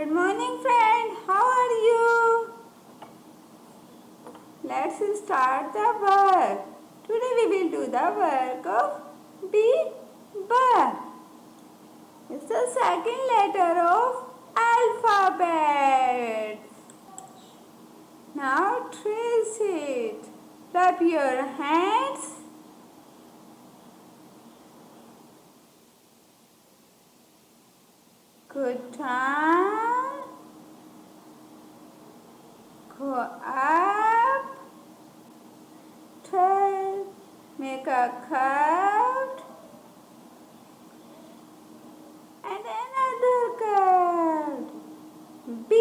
Good morning, friend. How are you? Let's start the work. Today we will do the work of B. It's the second letter of alphabet. Now trace it. Clap your hands. Good time. Go up. Turn. Make a curve. And another curve. B.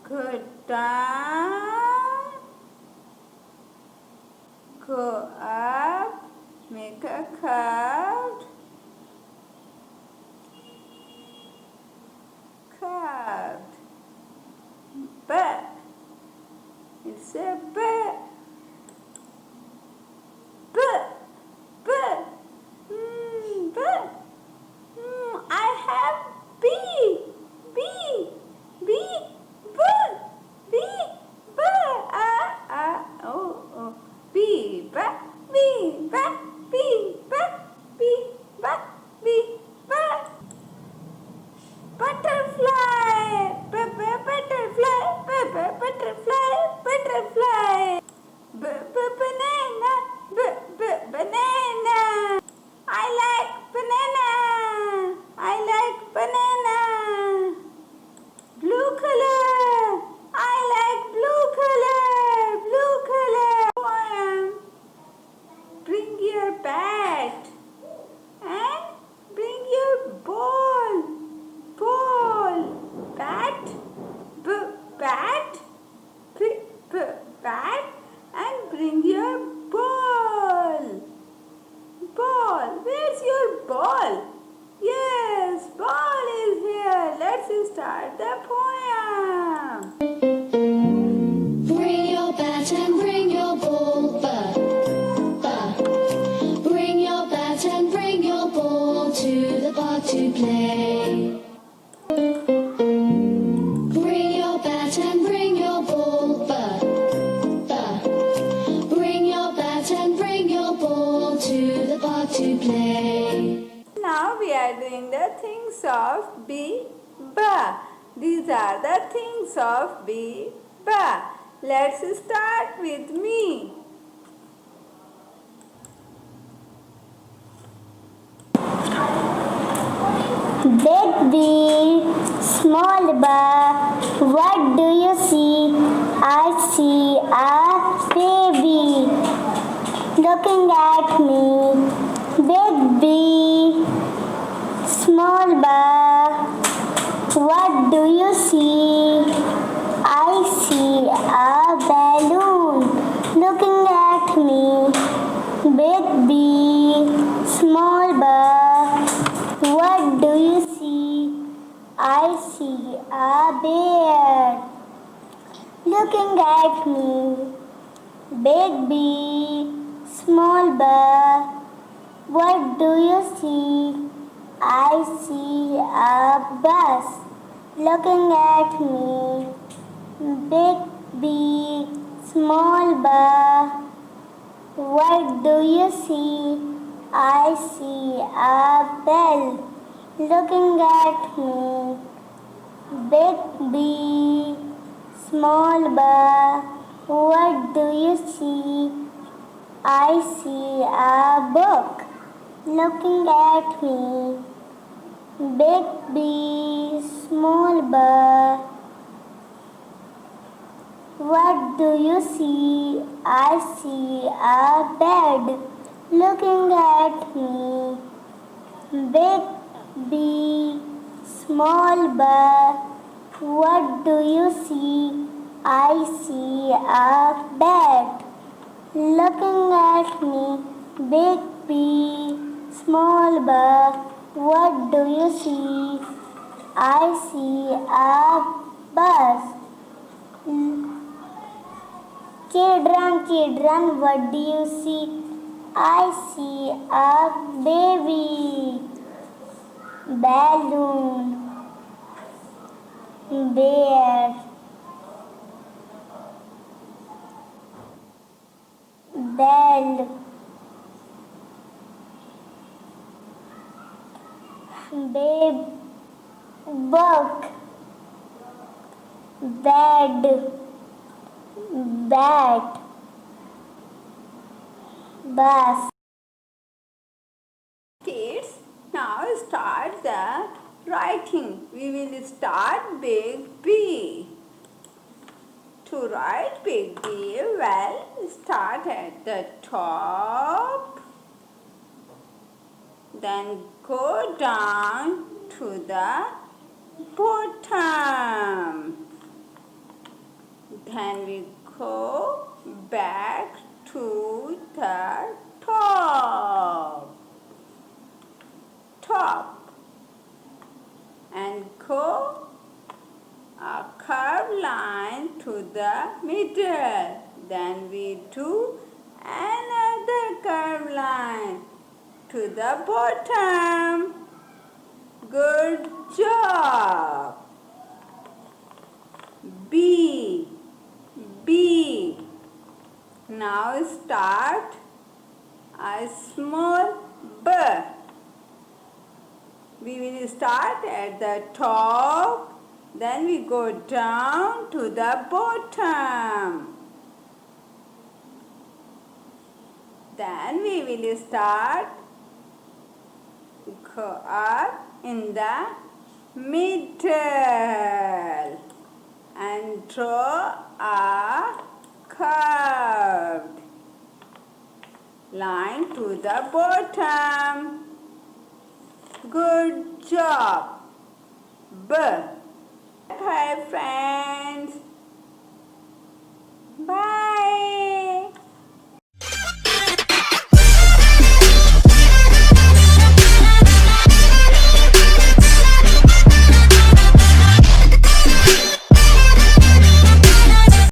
Good down. Go up. Make a curve. Curved. B. It's a B. B. B. B. I have B. B. B. B. B. B. Oh. B. B. B. B. B. B. B. B. B. B. Butterfly. Butterfly. Butterfly. Butterfly. Banana. Banana. I like banana. I like banana. Blue color. I like blue color. Blue color. Bring your bat and bring your ball. Ball. Bat. Bat. Bat. And bring your ball. Ball. Where's your ball? Yes, ball is here. Let's start the poem. Bring your bat and bring your ball, Bring your bat and bring your ball to the park to play. Bring your bat and bring your ball, Bring your bat and bring your ball to the park to play. Now we are doing the things of B. These are the things of B. Let's start with me. Big B, small B, what do you see? I see a baby looking at me. Big B, small B, what do you see? I see a balloon looking at me. Big B, small B, what do you see? I see a bear looking at me. Big B, small B, what do you see? I see a bus looking at me. Big B, small B, what do you see? I see a bell looking at me. Big B, small B, what do you see? I see a book looking at me. Big B, small B, what do you see? I see a bed looking at me. Big B, small B, what do you see? I see a bat looking at me. Big B, small B, what do you see? I see a bus. Children, what do you see? I see a baby balloon, bear, bell, babe, book, bed, bat, bus. Kids, now start the writing. We will start big B. To write big B, well, start at the top, then go down to the bottom. Then we go back to the top, and go a curved line to the middle. Then we do another curved line to the bottom. Good job. B. B. Now start a small B. We will start at the top, then we go down to the bottom. Then we will start go up in the middle and draw a curved line to the bottom. Good job. B. Bye friends.